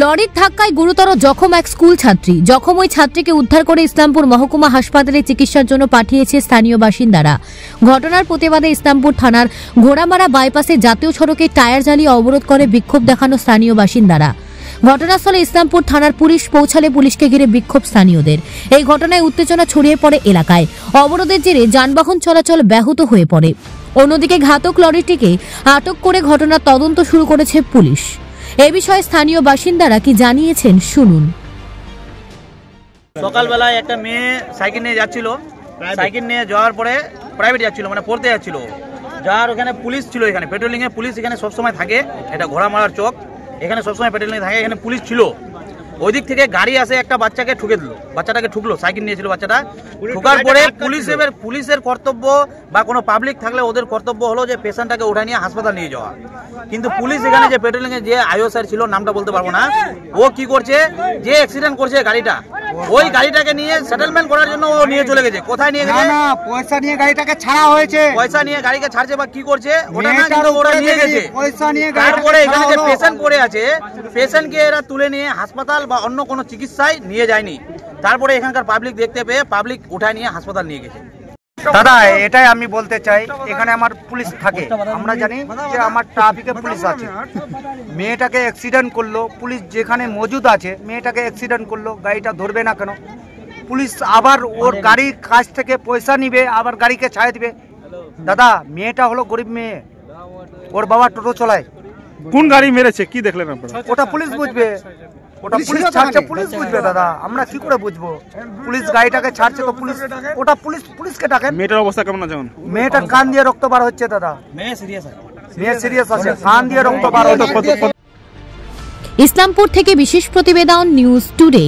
লরির ধাক্কায় গুরুতর জখম এক স্কুল ছাত্রী। জখম ওই ছাত্রীকে উদ্ধার করে ইসলামপুর মহকুমা হাসপাতালে চিকিৎসার জন্য পাঠিয়েছে স্থানীয় বাসিন্দারা। ঘটনার প্রতিবাদে ইসলামপুর থানার ঘোড়ামারা বাইপাসে জাতীয় সড়কে টায়ার জ্বালিয়ে অবরোধ করে বিক্ষোভ দেখানো স্থানীয় বাসিন্দারা। ঘটনাস্থলে ইসলামপুর থানার পুলিশ পৌঁছালে পুলিশকে ঘিরে বিক্ষোভ স্থানীয়দের। এই ঘটনায় উত্তেজনা ছড়িয়ে পড়ে এলাকায়। অবরোধের জেরে যানবাহন চলাচল ব্যাহত হয়ে পড়ে। অন্যদিকে ঘাতক লরিটিকে আটক করে ঘটনার তদন্ত শুরু করেছে পুলিশ। এ বিষয়ে স্থানীয় বাসিন্দারা কি জানিয়েছেন শুনুন। সকালবেলায় একটা মেয়ে সাইকেল নিয়ে যাচ্ছিল, সাইকেল নিয়ে যাওয়ার পরে প্রাইভেট যাচ্ছিল, মানে পড়তে যাচ্ছিল। যার ওখানে পুলিশ ছিল, এখানে পেট্রোলিং এ পুলিশ এখানে সবসময় থাকে, এটা ঘোড়ামারার চক, এখানে সবসময় পেট্রোলিং থাকে, এখানে পুলিশ ছিল। ওই দিক থেকে গাড়ি আসে একটা বাচ্চাকে ঠুকে দিল, বাচ্চাটাকে ঠুকলো, সাইকেল নিয়েছিল বাচ্চাটা। ঠুকার পরে পুলিশের কর্তব্য বা কোনো পাবলিক থাকলে ওদের কর্তব্য হলো যে পেশেন্টটাকে উঠায় নিয়ে হাসপাতাল নিয়ে যাওয়া। কিন্তু পুলিশ এখানে যে পেট্রোলিং এ যে আইও স্যার ছিল, নামটা বলতে পারবো না, ও কি করছে, যে অ্যাক্সিডেন্ট করছে গাড়িটা, ওই গাড়িটাকে নিয়ে সেটেলমেন্ট করার জন্য ও নিয়ে চলে গেছে। কোথায় নিয়ে গেছে? পয়সা নিয়ে গাড়িটাকে ছাড়া হয়েছে, পয়সা নিয়ে গাড়িকে ছাড়ছে বা কি করছে ওটা না, কিন্তু ওরা নিয়ে গেছে পয়সা নিয়ে। তারপরে এখানে যে পেশেন্ট পড়ে আছে, পেশেন্টকে এরা তুলে নিয়ে হাসপাতাল বা অন্য কোনো চিকিৎসায় নিয়ে যায়নি। তারপরে এখানকার পাবলিক দেখতে পেয়ে পাবলিক উঠায় নিয়ে হাসপাতাল নিয়ে গেছে। দাদা, এটাই আমি বলতে চাই, এখানে আমার পুলিশ থাকে, আমরা জানি যে আমার ট্রাফিকে পুলিশ আছে। মেয়েটাকে অ্যাক্সিডেন্ট করলো, পুলিশ যেখানে মজুদ আছে, মেয়েটাকে অ্যাক্সিডেন্ট করলো, গাড়িটা ধরবে না কেন? পুলিশ আবার ওর গাড়ির কাছ থেকে পয়সা নিবে, আবার গাড়িকে ছাড়ে দিবে। দাদা, মেয়েটা হলো গরিব মেয়ে, ওর বাবা টোটো চলায়। কোন গাড়ি মেরেছে কি দেখলেন আপনারা? ওটা পুলিশ বুঝবে, ওটা পুলিশ ছাড়ছে, পুলিশ বুঝবে। দাদা, আমরা কি করে বুঝবো? পুলিশ গাড়িটাকে ছাড়ছে তো পুলিশ, ওটা পুলিশকে ডাকেন। মেয়েটার অবস্থা কেমন আছে? মেয়েটার কান দিয়ে রক্ত বার হচ্ছে দাদা, মেয়ে সিরিয়াস আছে, কান দিয়ে রক্ত বার হচ্ছে। ইসলামপুর থেকে বিশেষ প্রতিবেদন, নিউজ টুডে।